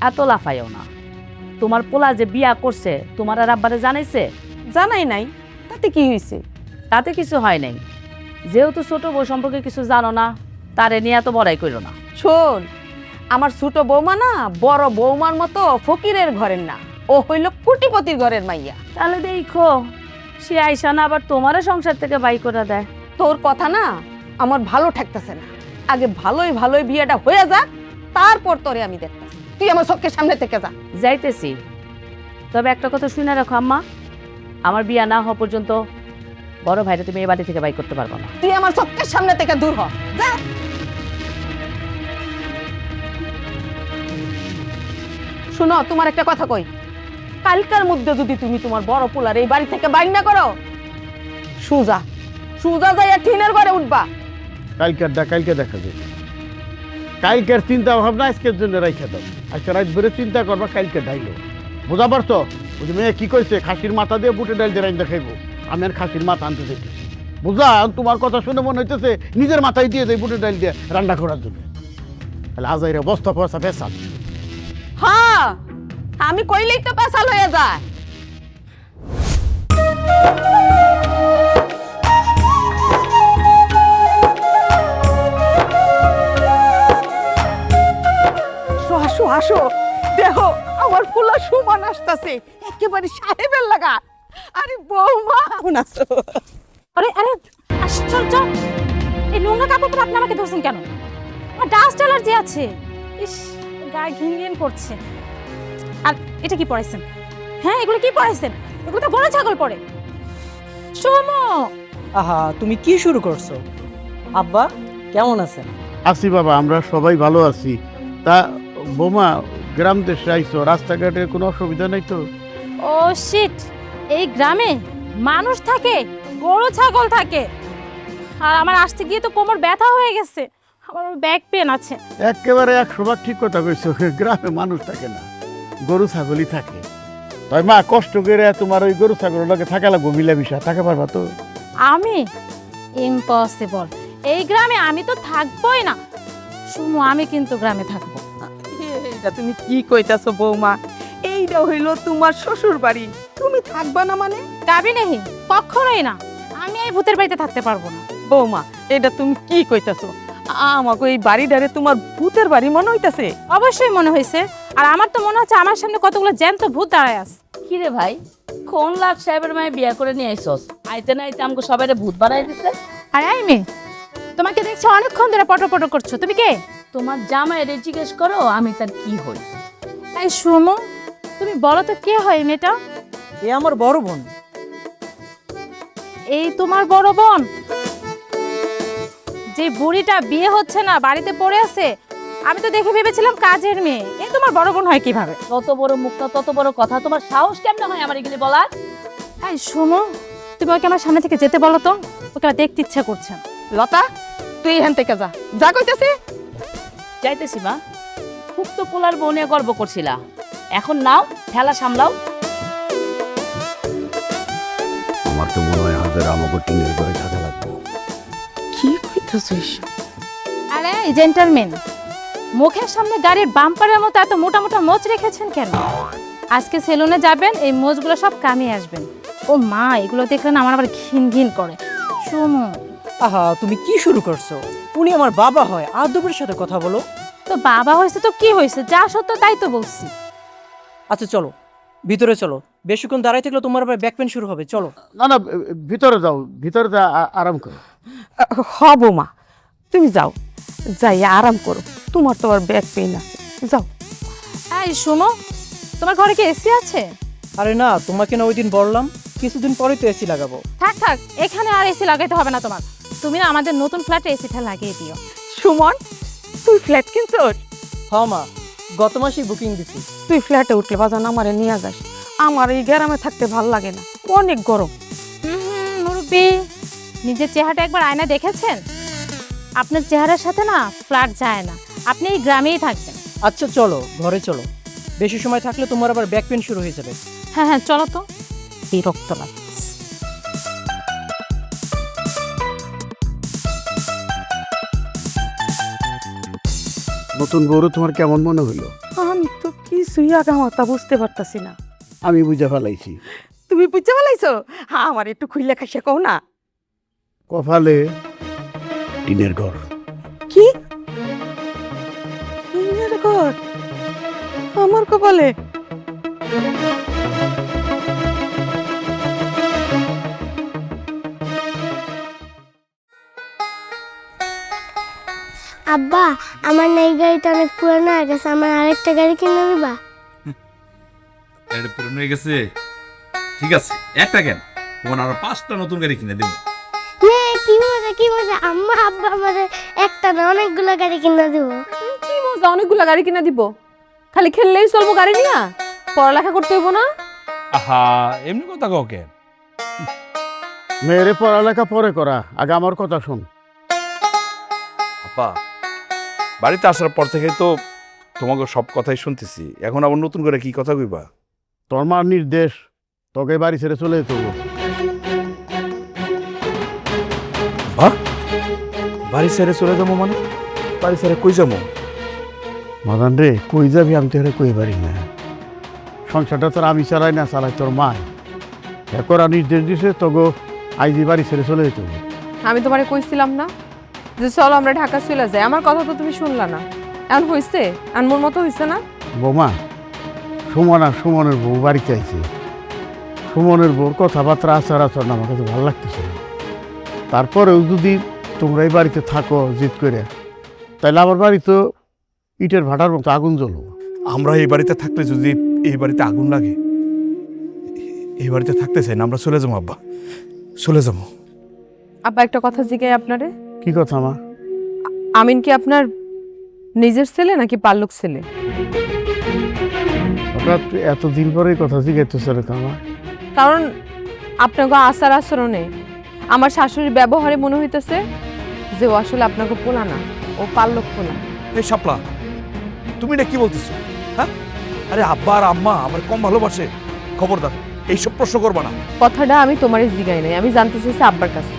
এত লাফাইও না। তোমার পোলা যে বিয়া করছে তোমার আর আব্বারে জানাইছে? জানাই নাই, তাতে কি হয়েছে? তাতে কিছু হয় নাই, যেহেতু ছোট বউ সম্পর্কে কিছু জানো না, তারে নিয়ে এত বড়াই করো না। শোন, আমার ছোট বৌমা না বড় বৌমার মতো ফকিরের ঘরের না, ও হইল কোটিপতির ঘরের মাইয়া। তাহলে দেখো সে আইসা না আবার তোমারও সংসার থেকে বাই করে দেয়। তোর কথা না আমার ভালো ঠেকতেছে না। আগে ভালোই ভালোই বিয়েটা হয়ে যাক, তারপর তোরে আমি দেখতেছি। তুই আমার চোখের সামনে থেকে যা। যাইতেছি, তবে একটা কথা শুনে রাখো আম্মা, আমার বিয়া না হওয়া পর্যন্ত বড় ভাইরা তুমি এই বাড়ি থেকে বাই করতে পারবো না। তুই আমার চোখের সামনে থেকে দূর হ, যা। শুনো, তোমার একটা কথা কই, কালকার মধ্যে যদি তুমি তোমার বড় পোলার এই বাড়ি থেকে বাইর না করো, সুজা সুজা যাইয়া টিনের ঘরে উঠবা। কালকে দেখা যাবে। কালকের চিন্তা ভাবনা আজকের জন্য রাইখা দাও। আজকে রাত ভরে চিন্তা করবা, কালকে ঢাইলো। বুঝা পারছো? ওই যে মেয়ে কি কইছে, খাসির মাথা দিয়ে বুটে ডাল দিয়ে রাইন্দা খাইবো। আমি আর খাসির মাথা আনতে দেখতেছি। বুঝা, তোমার কথা শুনে মনে হইতেছে নিজের মাথায় দিয়ে দেয় বুটে ডাল দিয়ে রান্না করার জন্য। তাহলে আজাইরে বস্তা পয়সা পেশাল। হ্যাঁ, আমি কইলেই তো পেশাল হয়ে যায়। আসো আসো, দেখো আমার ফুলা সুমন আসতেছে, একেবারে সাহেবের লাগা। আরে বৌমা, আসো। আরে আরে আশ্চর্য, এই নোংরা কাপড় আপনি আমাকে ধরছেন কেন? আমার ডাস্ট অ্যালার্জি আছে। ইস, গায়ে ঘিন ঘিন করছে। আর এটা কি পরাইছেন? হ্যাঁ, এগুলো কি পরাইছেন? এগুলো তো গরু ছাগল পরে। সোমো, আহা, তুমি কি শুরু করছো? আব্বা কেমন আছেন? আছি বাবা, আমরা সবাই ভালো আছি। তা বোমা, গ্রাম দেশে আইছো, রাস্তাঘাটে কোনো অসুবিধা নাই তো? ও শিট, এই গ্রামে মানুষ থাকে, গরু ছাগল থাকে। আর আমার আসতে গিয়ে তো কোমর ব্যথা হয়ে গেছে, আমার ব্যাক পেন আছে। একেবারে 100% ঠিক কথা কইছো। গ্রামে মানুষ থাকে না, গরু ছাগলই থাকে। তাই মা, কষ্ট করে তোমার ওই গরু ছাগলের লগে থাকা লাগবো, মিলামিশা থাকা পারবা তো? আমি ইম্পসিবল, এই গ্রামে আমি তো থাকবোই না। শুনো, আমি কিন্তু গ্রামে থাকবো। এইটা তুমি কি কইতাছো বৌমা? এইটা হইল তোমার শ্বশুর বাড়ি, তুমি থাকবা না মানে? গাবি নেহি, কখনোই না। আমি এই ভূতের বাড়িতে থাকতে পারবো না। বৌমা, এটা তুমি কি কইতাছো? আমাকে এই বাড়িটারে তোমার ভূতের বাড়ি মনে হইতাছে? অবশ্যই মনে হয়েছে। আর আমার তো মনে হচ্ছে আমার সামনে কতগুলো জ্যান্ত ভূত দাঁড়ায় আছে। কি রে ভাই, কোন লাখ সাহেবের মায়ে বিয়া করে নিয়ে আইসস? আইতে না আইতে আমাকে সবাই ভূত বানাই দিছে। আর এই মেয়ে, তোমাকে দেখছি অনেকক্ষণ ধরে পটর করছো। তুমি কে? তোমার জামাইরে জিজ্ঞেস করো আমি তার কি হই। এই শুনো, তুমি বলো তো কে হয় এই মেয়েটা? এ আমার বড় বোন। এই তোমার বড় বোন? যে বুড়িটা বিয়ে হচ্ছে না, বাড়িতে পড়ে আছে, আমি তো দেখে ভেবেছিলাম কাজের মেয়ে। এই তোমার বড় বোন হয় কিভাবে? তত বড় মুখটা তত বড় কথা, তোমার সাহস কেমন হয় আমার এগুলি বলার? এই শোনো, তুমি ওকে আমার সামনে থেকে যেতে বলো তো, ওকে আমার দেখতে ইচ্ছা করছে। লতা, তুই এখান থেকে যা, যা কইতাছি। যাইতেছি মা, খুব তো পোলার বউ নিয়ে গর্ব করছিলা, এখন নাও ঠেলা সামলাও। আমার তো মনে হয় হাজার আমাকে টিনের ঘরে থাকা লাগবে। কি কইতাছো এসব? আরে জেন্টলম্যান, মুখের সামনে গাড়ির বাম্পারের মতো এত মোটা মোটা মোচ রেখেছেন কেন? আজকে সেলুনে যাবেন, এই মোচগুলো সব কামিয়ে আসবেন। ও মা, এগুলো দেখলে না আমার আবার ঘিন ঘিন করে। শুনো, আহা, তুমি কি শুরু করছো? উনি আমার বাবা হয়, আদবের সাথে কথা বলো। তো বাবা হয়েছে তো কি হয়েছে, যা সত্য তাই তো বলছি। আচ্ছা চলো, ভিতরে চলো। বেশিক্ষণ দাঁড়াই থাকলে তোমার আবার ব্যাক পেন শুরু হবে। চলো। না না, ভিতরে যাও, ভিতরে যা আরাম করো। হ বৌমা, তুমি যাও, যাই আরাম করো, তোমার তো আর ব্যাক পেইন আছে, যাও। এই শোনো, তোমার ঘরে কি এসি আছে? আরে না, তোমাকে না ওই দিন বললাম কিছুদিন পরেই তো এসি লাগাবো। থাক থাক, এখানে আর এসি লাগাইতে হবে না তোমার। তুমি না আমাদের নতুন ফ্ল্যাটে এসিটা লাগিয়ে দিও। সুমন, তুই ফ্ল্যাট কিনছস? হ মা, গত মাসেই বুকিং দিছি। তুই ফ্ল্যাটে উঠলে বাজান আমারে নিয়ে যাস, আমার এই গ্রামে থাকতে ভাল লাগে না, অনেক গরম। মুরব্বি, নিজের চেহারাটা একবার আয়না দেখেছেন? আপনার চেহারার সাথে না ফ্ল্যাট যায় না, আপনি এই গ্রামেই থাকবেন। আচ্ছা চলো, ঘরে চলো। বেশি সময় থাকলে তোমার আবার ব্যাক পেন শুরু হয়ে যাবে। হ্যাঁ হ্যাঁ, চলো তো, বিরক্ত লাগে। নতুন বউরে তোমার কেমন মনে হইলো? আমি তো কিছুই আগামাতা বুঝতে পারতাছি না। আমি বুঝে ফেলাইছি। তুমি বুঝতে পারলাইছো? হ্যাঁ, আমার একটু খুইলে খাইছে কও না। কপালে টিনের ঘর। কি টিনের ঘর আমার কপালে? আব্বা, আমার না এই গাড়িটা অনেক পুরানো হয়ে গেছে, আমার আরেকটা গাড়ি কিনে দিবা? এটা পুরনো হয়ে গেছে, ঠিক আছে, একটা কেন, তোমার আরো 5টা নতুন গাড়ি কিনে দেবো। কি মজা কি মজা, আম্মা আব্বা আমাদের একটা না অনেকগুলো গাড়ি কিনে দেবো। কি মজা, অনেকগুলো গাড়ি কিনা দিব। খালি খেললেই চলবো গাড়ি নিয়ে, পড়ালেখা করতে হইব না? আহা, এমনি কথা কও কেন? মেয়েরে পড়ালেখা পরে করা, আগে আমার কথা শোন। আপা, বাড়িতে আসার পর থেকে তো তোমাকে সব কথাই শুনতেছি, এখন আবার নতুন করে কি কথা কইবা? তোর মার নির্দেশ, তোকে বাড়ি ছেড়ে চলে যেতে হবো। বাড়ি ছেড়ে চলে যাবো মানে? বাড়ি ছেড়ে কই যাবো? মাদান রে, কই যাবি আমি তো হেরে কই পারি না। সংসারটা তোর আমি চালাই না, চালাই তোর মা। করা নির্দেশ দিছে তোকে আইজি বাড়ি ছেড়ে চলে যেতে হবে। আমি তোমারে কইছিলাম না যে চলো আমরা ঢাকা চলে যাই? আমার কথা তো তুমি শুনলা না। এখন হইছে, আনমোর মতো হইছে না? বৌমা, সুমন আর সুমনের বউ বাড়িতে আইছে। সুমনের বউর কথাবার্তা আচার আচরণ আমার কাছে ভালো লাগতেছে না। তারপরেও যদি তোমরা এই বাড়িতে থাকো জিদ করে, তাহলে আমার বাড়ি তো ইটের ভাটার মতো আগুন জ্বলবো। আমরা এই বাড়িতে থাকলে যদি এই বাড়িতে আগুন লাগে, এই বাড়িতে থাকতে চাই না, আমরা চলে যাবো আব্বা, চলে যাবো। আব্বা, একটা কথা জিজ্ঞাই আপনারে। কি কথা মা? আমিন কি আপনার নিজের ছেলে নাকি পাল্লুক ছেলে? হঠাৎ এতদিন পরে কথা জিজ্ঞাসা রে তোমার? কারণ আপনাকে আচার আচরণে, আমার শাশুড়ির ব্যবহারে মনে হইতেছে যে ও আসলে আপনাকে পোলা না, ও পাল্লক পোলা। এই শাপলা, তুমি এটা কি বলতেছো? হ্যাঁ, আরে আব্বা আর আম্মা আমার কম ভালোবাসে? খবরদার এইসব প্রশ্ন করবা না। কথাটা আমি তোমারে জিগাই নাই, আমি জানতে চাইছি আব্বার কাছে।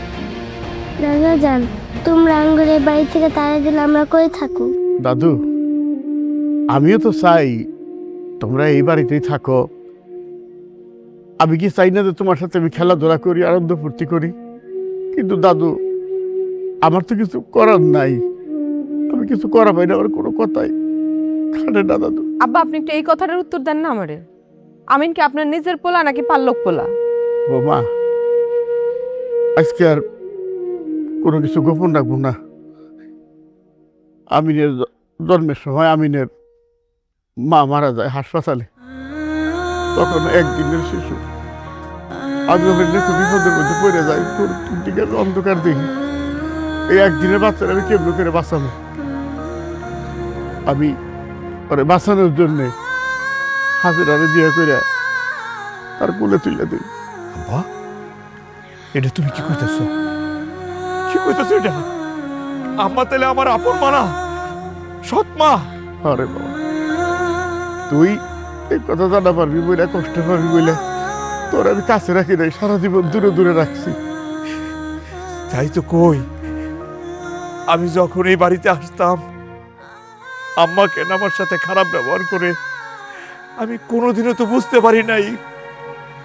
দাদা যান, তোমরা আঙ্গুরের বাড়ি থেকে তারা দিলে আমরা কই থাকো? দাদু, আমিও তো চাই তোমরা এই বাড়িতেই থাকো। আমি কি চাই না যে তোমার সাথে আমি খেলাধুলা করি, আনন্দ ফুর্তি করি? কিন্তু দাদু, আমার তো কিছু করার নাই। আমি কিছু করা পাই না, আমার কোনো কথাই খাটে না দাদু। আব্বা, আপনি একটু এই কথাটার উত্তর দেন না আমারে। আমিন কি আপনার নিজের পোলা নাকি পাল্লক পোলা? ও মা, আজকে আর কোনো কিছু গোপন রাখবো না। আমিনের জন্মের সময় আমিনের মা মারা যায় হাসপাতালে, তখন একদিনের শিশু। আমি ওখানে খুব বিপদের মধ্যে পড়ে যাই, দিকে অন্ধকার দেখি। এই একদিনের বাচ্চারা আমি কেমন করে বাঁচাবো? আমি ওরে বাঁচানোর জন্যে হাজিরারে বিয়ে করে তার কোলে তুলে দিই। আব্বা, এটা তুমি কি কইতেছো? কি কইতেছো এটা? আম্মা তাহলে আমার আপন মা না, সৎ মা? আরে বাবা, তুই এই কথা জানা পারবি বলে, কষ্ট পারবি বলে তোর আমি কাছে রাখি নাই, সারা জীবন দূরে দূরে রাখছি। তাই তো কই, আমি যখন এই বাড়িতে আসতাম আম্মা কেন আমার সাথে খারাপ ব্যবহার করে, আমি কোনোদিনও তো বুঝতে পারি নাই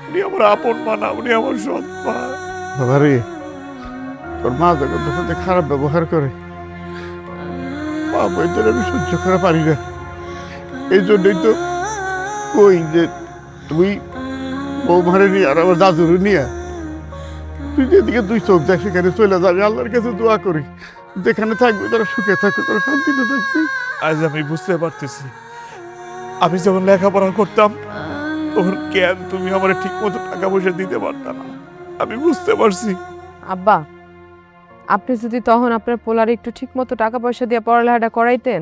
উনি আমার আপন মা না, উনি আমার সৎ মা। বাবা রে, তোর মা যখন তোর সাথে খারাপ ব্যবহার করে, মা বইদের আমি সহ্য করা পারি না। এই জন্যই তো কই যে তুই বৌমারে নিয়ে আর আমার দাদুরে নিয়ে তুই যেদিকে তুই চোখ যায় সেখানে চলে যাবি। আল্লাহর কাছে দোয়া করি যেখানে থাকবে তারা সুখে থাকবে, তারা শান্তিতে থাকবে। আজ আমি বুঝতে পারতেছি, আমি যখন লেখাপড়া করতাম ওর জ্ঞান তুমি আমার ঠিক মতো টাকা পয়সা দিতে পারতা না, আমি বুঝতে পারছি। আব্বা, আপনি যদি তখন আপনার পোলার একটু ঠিক মতো টাকা পয়সা দিয়ে পড়ালেখাটা করাইতেন,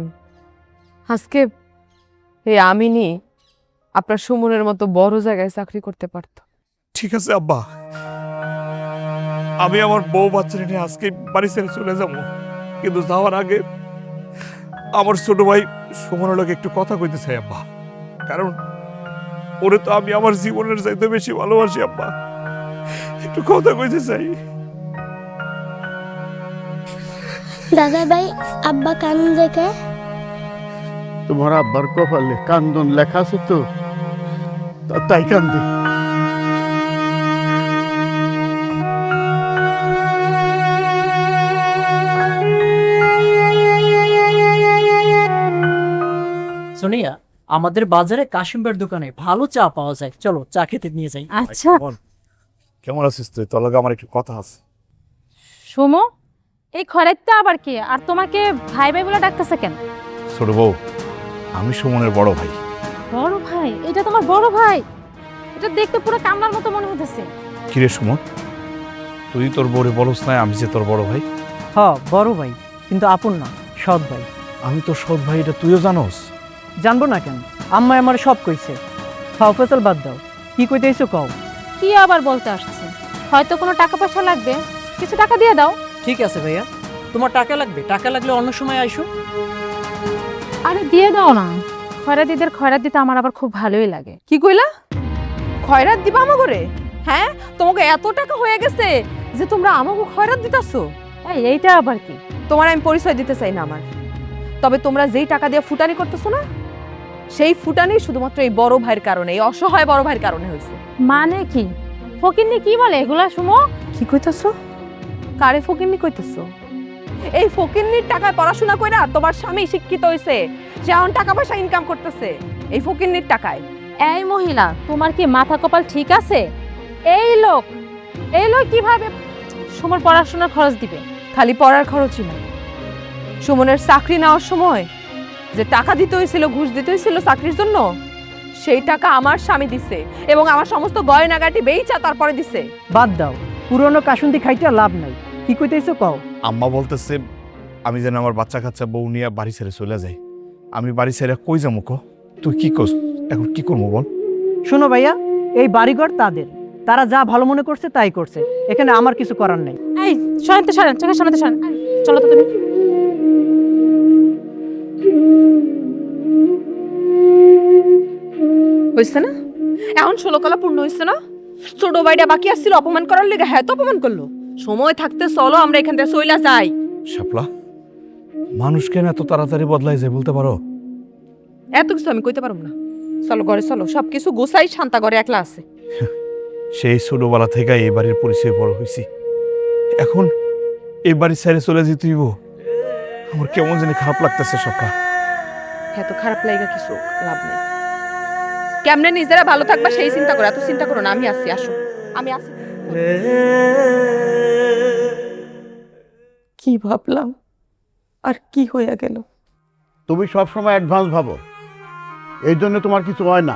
আজকে এই আমিনই আপনার সুমনের মতো বড় জায়গায় চাকরি করতে পারত। ঠিক আছে আব্বা, আমি আমার বউ বাচ্চারা নিয়ে আজকে বাড়ি ছেড়ে চলে যাবো, কিন্তু যাওয়ার আগে আমার ছোট ভাই সুমনের লোক একটু কথা কইতে চাই আব্বা, কারণ ওরে তো আমি আমার জীবনের চাইতে বেশি ভালোবাসি আব্বা, একটু কথা কইতে চাই। দাদা ভাই, আব্বা কান দেখে? তোমার আব্বার কপালে কান্দন লেখা আছে তো, তাই কান্দে। সোনিয়া, আমাদের বাজারে কাশিমবের দোকানে ভালো চা পাওয়া যায়, চলো চা খেতে নিয়ে যাই। আচ্ছা কেমন আছিস তুই? তোর লগে আমার একটু কথা আছে। সুমো, এই খরাইতে আবার কি? আর তোমাকে ভাই ভাই বলে ডাকতেছে কেন? ছোট বউ, আমি সুমনের বড় ভাই। বড় ভাই? এটা তোমার বড় ভাই? এটা দেখতে পুরো কামলার মতো মনে হতেছে। কিরে সুমন, তুই তোর বউরে বলস না আমি যে তোর বড় ভাই? হ, বড় ভাই, কিন্তু আপন না, সৎ ভাই। আমি তোর সৎ ভাই, এটা তুইও জানোস? জানবো না কেন? আম্মা আমার সব কইছে। ফাও ফেসাল বাদ দাও, কি কইতে এসো কও। কি আবার বলতে আসছে? হয়তো কোনো টাকা পয়সা লাগবে, কিছু টাকা দিয়ে দাও। ঠিক আছে ভাইয়া, তোমার টাকা লাগবে, টাকা লাগলে অন্য সময় আইসো। আরে দিয়ে দাও না, খয়রাতিদের খয়রাত দিতে আমার আবার খুব ভালোই লাগে। কি কইলা? খয়রাত দিবা আমাগরে? হ্যাঁ, তোমাকে এত টাকা হয়ে গেছে যে তোমরা আমাকে খয়রাত দিতাছো? এইটা আবার কি? তোমার আমি পরিচয় দিতে চাই না আমার, তবে তোমরা যেই টাকা দিয়ে ফুটানি করতেছো না, সেই ফুটানি শুধুমাত্র এই বড় ভাইয়ের কারণে, এই অসহায় বড় ভাইয়ের কারণে হয়েছে। মানে কি? ফকিন্নি কি বলে এগুলা সুমো? কি কইতাছো? কারে ফকিন্নি কইতাছো? এই ফকিন্নির টাকায় পড়াশোনা কইরা তোমার স্বামী শিক্ষিত হইছে, সে এখন টাকা পয়সা ইনকাম করতেছে এই ফকিন্নির টাকায়। এই মহিলা, তোমার কি মাথা কপাল ঠিক আছে? এই লোক কিভাবে সুমোর পড়াশোনার খরচ দিবে? খালি পড়ার খরচই না, সুমনের চাকরি নেওয়ার সময় যে টাকা দিতে হয়েছিল, ঘুষ দিতে হয়েছিল চাকরির জন্য, সেই টাকা আমার স্বামী দিছে এবং আমার সমস্ত গয়নাগাটি বেইচা তারপরে দিছে। বাদ দাও, পুরনো কাসুন্দি খাইতে লাভ নাই, কি কইতে এসো কও। আম্মা বলতেছে আমি যেন আমার বাচ্চা কাচ্চা বউ নিয়ে বাড়ি ছেড়ে চলে যাই। আমি বাড়ি ছেড়ে কই যাবো ক? তুই কি করস এখন? কি করবো বল? শোনো ভাইয়া, এই বাড়িঘর তাদের, তারা যা ভালো মনে করছে তাই করছে, এখানে আমার কিছু করার নেই। এই সরেন তো, সরেন, চোখের সামনে সরেন। চলো তো তুমি। হইছে না? এখন 16 কলা পূর্ণ হইছে না? ছোট ভাইটা বাকি আসছিল অপমান করার লেগে, হ্যাঁ তো অপমান করলো। সময় থাকতে চলো আমরা এখান থেকে চইলা যাই। শাপলা, মানুষ কেন এত তাড়াতাড়ি বদলাই যায় বলতে পারো? এত কিছু আমি কইতে পারবো না। চলো ঘরে চলো, সবকিছু গোছাই শান্তা ঘরে একলা আছে। সেই ছোটবেলা থেকে এই বাড়ির পরিচয় বড় হয়েছি, এখন এই বাড়ির ছেড়ে চলে যেতে হইব। আমার কেমন জানি খারাপ লাগতেছে শাপলা। হ্যাঁ তো খারাপ লাগা কিছু লাভ নেই। কেমনে নিজেরা ভালো থাকবা সেই চিন্তা করো, এত চিন্তা করো না। আমি আছি, আসো আমি আছি। কি ভাবলাম আর কি হয়ে গেল? তুমি সবসময় অ্যাডভান্স ভাবো, এই জন্য তোমার কিছু হয় না।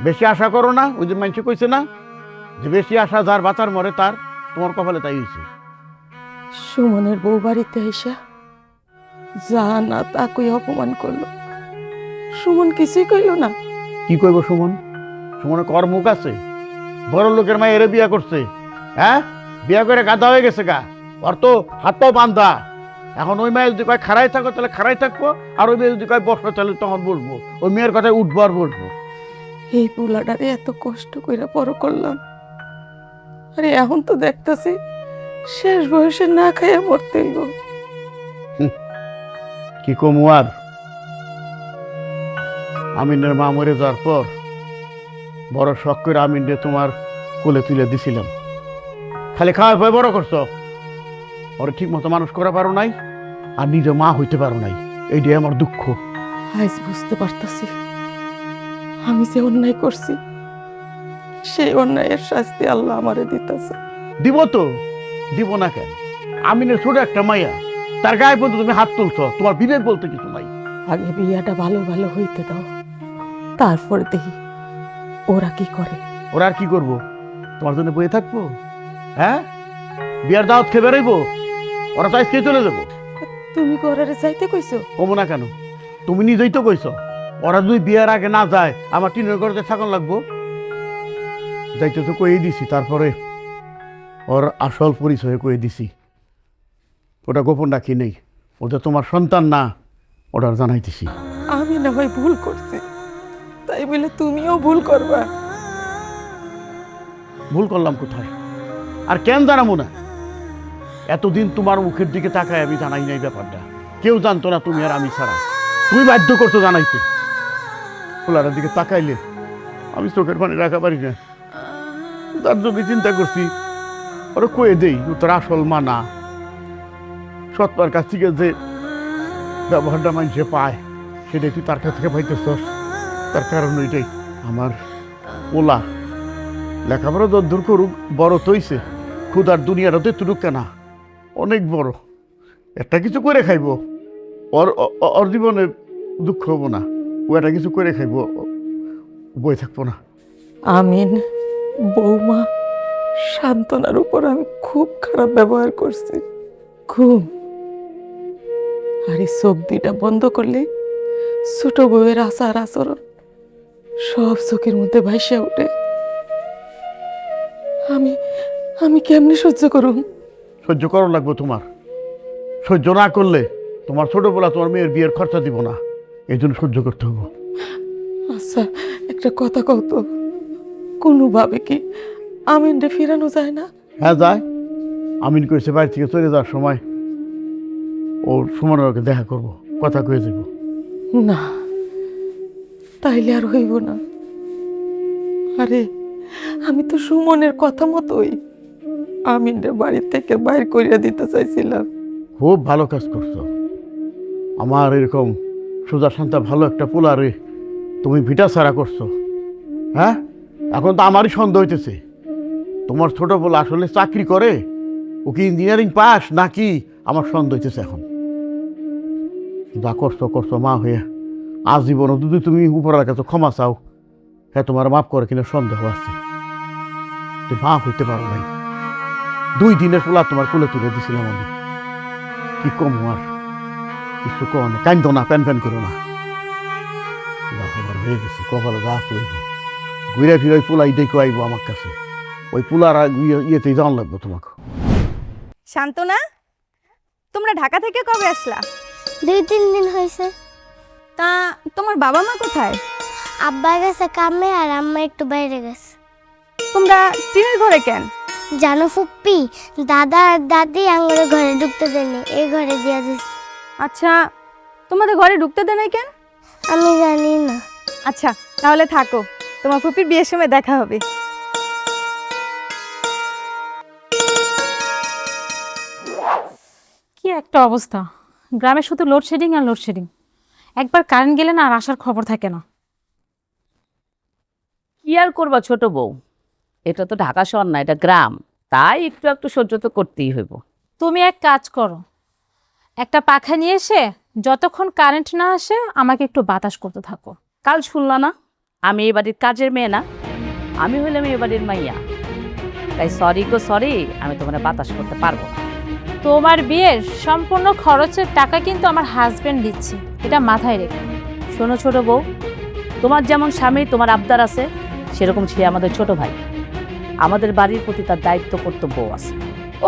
বেশি আশা করো না, ওই যে মানুষ কইছে না যে বেশি আশা যার বাঁচার মরে তার, তোমার কপালে তাই হয়েছে। সুমনের বউ বাড়িতে এসে যা না তা কই অপমান করলো। সুমন কিছুই কইল না। কি কইব সুমন? সুমনের কর মুখ আছে? বড় লোকের মায়ের বিয়া করছে, হ্যাঁ, বিয়া করে গাধা হয়ে গেছে গা, ওর তো হাত পাও বান্ধা। এখন ওই মেয়ে যদি কয় খাড়াই থাকো তাহলে খাড়াই থাকবো, আর ওই মেয়ে যদি কয় বসো তাহলে তখন বলবো। ওই মেয়ের কথায় উঠবো আর বলবো। এই পোলাটারে এত কষ্ট কইরা বড় করলাম, আরে এখন তো দেখতাছি শেষ বয়সে না খাইয়া মরতে হইব। কি কমু আর? আমিনের মা মরে যাওয়ার পর বড় শখ করে আমিনরে তোমার কোলে তুলে দিছিলাম। খালি খাওয়া ভয় বড় করছো, ওরা ঠিক মতো মানুষ করা পারো নাই, আর নিজে মা হইতে পারো নাই। এইটাই আমার দুঃখ। আজ বুঝতে পারতাছি আমি যে অন্যায় করছি, সেই অন্যায়ের শাস্তি আল্লাহ আমারে দিতেছে। দিব তো, দিব না কেন? আমিনের ছোট একটা মাইয়া, তার গায়ে পর্যন্ত তুমি হাত তুলছো, তোমার বিবেক বলতে কিছু নাই। আগে বিয়াটা ভালো ভালো হইতে দাও, তারপর দেখি ওরা কি করে। ওরা আর কি করবো? তোমার জন্য বয়ে থাকবো? হ্যাঁ, বিয়ার দাওয়াত খেয়ে বেরোইবো, ওরা তো আজকে চলে যাবো। তুমি ঘরে যাইতে কইছো? কমো না কেন? তুমি নিজেই তো কইছো ওরা যদি বিয়ার আগে না যায় আমার টিনের ঘরে থাকুন লাগবো। যাইতে তো কয়ে দিছি, তারপরে ওর আসল পরিচয় কয়ে দিছি। ওটা গোপন রাখি নেই, ওটা তোমার সন্তান না, ওটা জানাইতেছি। আমি না হয় ভুল করছি, তাই বলে তুমিও ভুল করবা? ভুল করলাম কোথায়? আর কেন জানাবো না? এতদিন তোমার মুখের দিকে তাকায় আমি জানাই নাই ব্যাপারটা, কেউ জানতো না তুমি আর আমি ছাড়া। তুমি বাধ্য করছো জানাইতে। খোলার দিকে তাকাইলে আমি চোখের পানি রাখা পারি না। তার জন্য চিন্তা করছি ওরা কয়ে দেই ও তোর আসল মা না। সৎমার কাছ থেকে যে ব্যবহারটা মানুষে পায় সেটাই তুই তার কাছ থেকে পাইতেছস। তার কারণ ওইটাই, আমার ওলা লেখাপড়া দূর করুক, বড় তৈছে, ক্ষুদার দুনিয়াটা তো এতটুক কেনা, অনেক বড়, একটা কিছু করে খাইব, ওর জীবনে দুঃখ হবো না, ও একটা কিছু করে খাইব, বই থাকবো না। আমিন, বৌমা সান্ত্বনার উপর আমি খুব খারাপ ব্যবহার করছি, খুব। আর এই চোখ দুইটা বন্ধ করলে ছোট বউয়ের আচার আচরণ সব চোখের মধ্যে ভাইসা ওঠে। আমি কেমনে সহ্য করুম? সহ্য করা লাগবে তোমার, সহ্য না করলে তোমার ছোটবেলা তোমার মেয়ের বিয়ের খরচা দিব না, এই জন্য সহ্য করতে হবে। আচ্ছা, একটা কথা কও তো, কোনোভাবে কি আমিনটা ফিরানো যায় না? হ্যাঁ যায়। আমিন কইছে বাড়ি থেকে চলে যাওয়ার সময় ও সুমনের ওকে দেখা করব, কথা কয়ে যাব। না, তাইলে আর হইব না। আরে আমি তো সুমনের কথা মতোই আমিনটা বাড়ি থেকে বাইর করিয়া দিতে চাইছিলাম। খুব ভালো কাজ করছো। আমার এরকম সোজা শান্তা ভালো একটা পোলারে তুমি ভিটা ছাড়া করছো। হ্যাঁ, এখন তো আমারই সন্দেহ হইতেছে তোমার ছোট পোলা আসলে চাকরি করে, ও কি ইঞ্জিনিয়ারিং পাস নাকি, আমার সন্দেহ হইতেছে এখন। যা করছো করছো মা হইয়া, আজীবন যদি তুমি উপরের কাছে ক্ষমা চাও, হ্যাঁ তোমার মাফ করে কিনা সন্দেহ আছে। তুমি মা হইতে পারো নাই, 2 দিনের পোলা তোমার কোলে তুলে দিছিলাম আমি, কি কম আর কিছু কম, কান্দো না, প্যান প্যান করো না, খবর হয়ে গেছে, কপালে গাছ তৈব, ঘুরে ফিরে ওই পোলাই দেখে আইবো আমার কাছে, ওই পোলার ইয়েতেই যাওয়ান লাগবে তোমাকে। শান্তনা, তোমরা ঢাকা থেকে কবে আসলা? 2-3 দিন হয়েছে। তা তোমার বাবা মা কোথায়? আব্বা গেছে কামে আর আম্মা একটু বাইরে গেছে। তোমরা টিনের ঘরে কেন? জানো ফুপ্পি, দাদা আর দাদি আঙ্গুরে ঘরে ঢুকতে দেয়নি, এই ঘরে দিয়া দিছে। আচ্ছা, তোমাদের ঘরে ঢুকতে দেয় নাই কেন? আমি জানি না। আচ্ছা, তাহলে থাকো, তোমার ফুপির বিয়ের সময় দেখা হবে। কি একটা অবস্থা, গ্রামে শুধু লোডশেডিং আর লোডশেডিং, একবার কারেন্ট গেলে না আর আসার খবর থাকে না। কি আর করবা ছোট বউ, এটা তো ঢাকা শহর না, এটা গ্রাম, তাই একটু একটু সহ্য তো করতেই হইব। তুমি এক কাজ করো, একটা পাখা নিয়ে এসে যতক্ষণ কারেন্ট না আসে আমাকে একটু বাতাস করতে থাকো। কাল শুনলা না, আমি এই বাড়ির কাজের মেয়ে না, আমি হইলাম এই বাড়ির মাইয়া, তাই সরি গো সরি, আমি তোমার বাতাস করতে পারবো না। তোমার বিয়ের সম্পূর্ণ খরচের টাকা কিন্তু আমার হাজবেন্ড দিচ্ছে, এটা মাথায় রেখো। শোনো ছোট বউ, তোমার যেমন স্বামী তোমার আবদার আছে, সেরকম সে আমাদের ছোট ভাই, আমাদের বাড়ির প্রতি তার দায়িত্ব কর্তব্য আছে।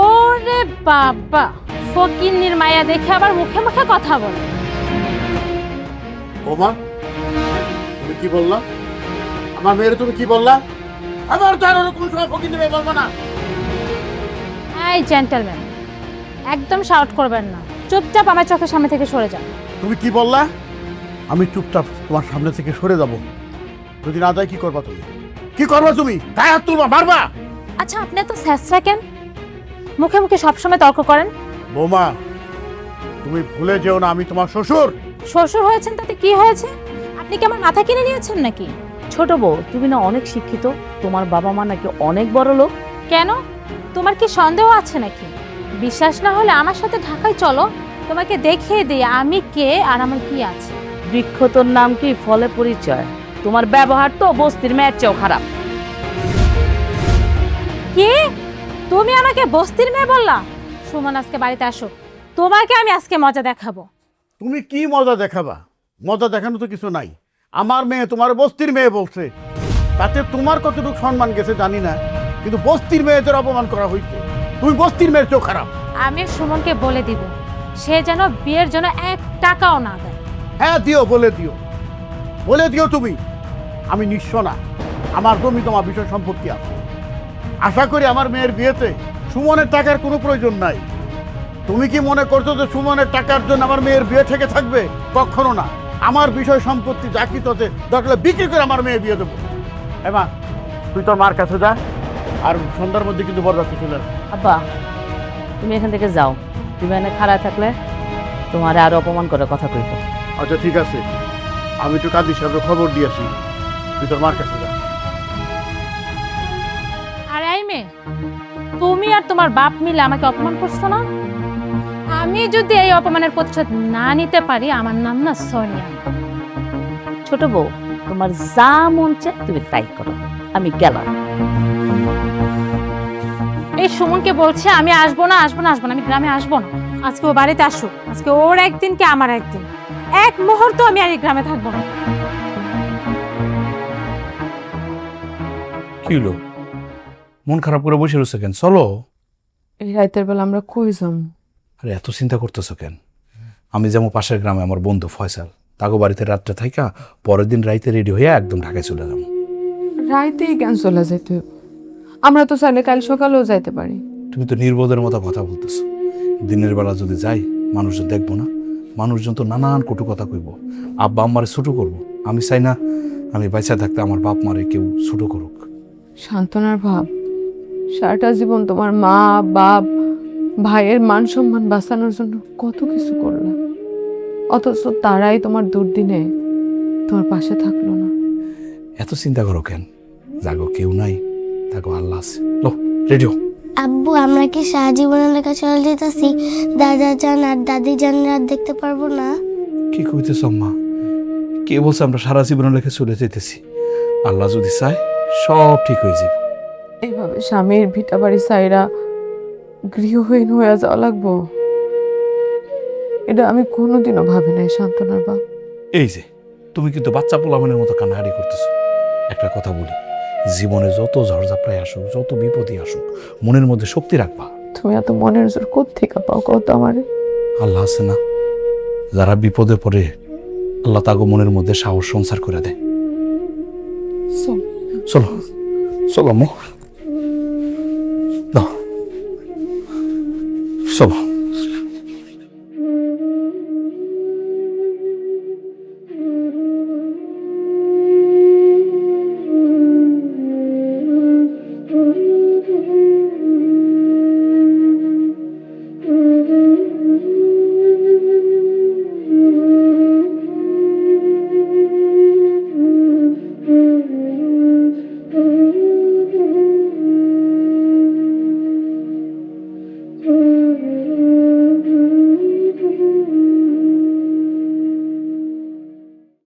ওরে বাবা, ফকিন্নির মায়া দেখে আবার মুখে মুখে কথা বলে। ওমা, তুমি কি বললা? আমার মেয়ের তুমি কি বললা? আবার তো আর কোন সময় ফকির নেবে বলবো না। এই জেন্টলম্যান, একদম শাউট করবেন না, চুপচাপ আমার চোখের সামনে থেকে সরে যান। তুমি কি বললা? আমি চুপচাপ তোমার সামনে থেকে সরে যাব, যদি না যায় কি করবা তুমি? কি করবা তুমি? গায়ে হাত তুলবা, মারবা? আচ্ছা, আপনি এত স্যাঁচরা কেন? মুখে মুখে সবসময় তর্ক করেন। বৌমা, তুমি ভুলে যেও না আমি তোমার শ্বশুর। শ্বশুর হয়েছেন তাতে কি হয়েছে? আপনি কি আমার মাথা কিনে নিয়েছেন নাকি? ছোট বউ, তুমি না অনেক শিক্ষিত, তোমার বাবা মা নাকি অনেক বড় লোক। কেন, তোমার কি সন্দেহ আছে নাকি? বিশ্বাস না হলে আমার সাথে ঢাকায় চলো, তোমাকে দেখিয়ে দিই আমি কে আর আমার কি আছে। বৃক্ষ তোর নাম কি, ফলে পরিচয়, তোমার ব্যবহার তো বস্তির মেয়ের চেয়েও খারাপ। কি, তুমি আমাকে বস্তির মেয়ে বললা? সুমন, আজকে বাড়িতে আসো, তোমাকে আমি আজকে মজা দেখাবো। তুমি কি মজা দেখাবা? মজা দেখানো তো কিছু নাই। আমার মেয়ে তোমার বস্তির মেয়ে বলছে, তাতে তোমার কতটুকু সম্মান গেছে জানি না, কিন্তু বস্তির মেয়েদের অপমান করা হয়েছে। তুমি বস্তির মেয়ের চেয়েও খারাপ। আমি সুমনকে বলে দিব, সে যেন বিয়ের জন্য 1 টাকাও না দেয়। হ্যাঁ দিও, বলে দিও, বলে দিও তুমি। আমি নিঃস্ব না, আমার জমি তোমার বিষয় সম্পত্তি আছে। আশা করি আমার মেয়ের বিয়েতে সুমনের টাকার কোনো প্রয়োজন নাই। তুমি কি মনে করছো যে সুমনের টাকার জন্য আমার মেয়ের বিয়ে থেকে থাকবে? কখনো না। আমার বিষয় সম্পত্তি যা কিছু আছে দরকার বিক্রি করে আমার মেয়ে বিয়ে দেবো। মা, তুই তোর মার কাছে যা, আর সন্ধ্যার মধ্যে কিন্তু বরযাত্রী চলে আসবে। আব্বা, তুমি এখান থেকে যাও, তুমি এখানে খাড়ায় থাকলে তোমার আরো অপমান করে কথা কইব। আচ্ছা ঠিক আছে, আমি তো কাজী সাহেবের খবর দিয়েছি, তুই তোর মার কাছে যা। আর এই মেয়ে, তুমি আর তোমার বাপ মিলে আমাকে অপমান করছো না? আমি যদি এই অপমানের প্রতিশোধ না নিতে পারি, আমার নাম না সোনিয়া। ছোট বউ, তোমার যা মন চায় তুমি তাই করো, আমি গেলাম। এই সুমনকে বলছে আমি আসবো না, আসবো না, আসবো না, আমি গ্রামে আসবো না। আজকে ও বাড়িতে আসুক, আজকে ওর একদিন কি আমার একদিন, এক মুহূর্ত আমি আর এই গ্রামে থাকবো না। কি হলো, মন খারাপ করে বসে রয়েছে কেন? চলো। এই রাতের বেলা আমরা কই যাম? আরে এত চিন্তা করতেছো কেন? আমি যেমন পাশের গ্রামে আমার বন্ধু ফয়সাল, তাকে বাড়িতে রাত্রে থাইকা পরের দিন রাইতে রেডি হয়ে একদম ঢাকায় চলে যাবো। রাইতেই কেন চলে যাইতে হবে? আমরা তো চাইলে কাল সকালেও যাইতে পারি। তুমি তো নির্বোধের মতো কথা বলতেছো। দিনের বেলা যদি যাই মানুষজন দেখবো না, মানুষজন তো নানান কটু কথা কইব, আব্বা আম্মারে ছোট করবো। আমি চাই না আমি বাইচা থাকতে আমার বাপ মারে কেউ ছোট করুক। সান্ত্বনার ভাব, সারাটা জীবন তোমার মা বাপ ভাইয়ের মান সম্মান বাঁচানোর জন্য কত কিছু করলা, অথচ তারাই তোমার দুর্দিনে তোমার পাশে থাকলো না। এত চিন্তা করো কেন? জাগো কেউ নাই, তাকে আল্লাহ আছে। লো রেডিও। আব্বু, আমরা কি সারা জীবনের লেখা চলে যেতেছি? দাদা যান আর দাদি যান আর দেখতে পারবো না? কি কইতেছ আম্মা? কে বলছে আমরা সারা জীবনের লেখে চলে যেতেছি? আল্লাহ যদি চায় সব ঠিক হয়ে যাবে। এইভাবে স্বামীর ভিটা বাড়ি সাইরা গৃহহীন হয়ে যাওয়া লাগবো, এটা আমি কোনোদিনও ভাবি নাই সান্ত্বনার বাপ। এই যে তুমি কিন্তু বাচ্চা পোলামানের মতো কান্নাকাটি করতেছো। একটা কথা বলি, জীবনে যত ঝড়ঝাপটায় আসুক, যত বিপদই আসুক, মনের মধ্যে শক্তি রাখবা। তুমি এত মনের জোর কোত্থেকে পাও কত আমারে? আল্লাহ আছে না, যারা বিপদে পড়ে আল্লাহ তাগো মনের মধ্যে সাহস সংসার করে দেয়। চলো চলো আম্মু, চলো।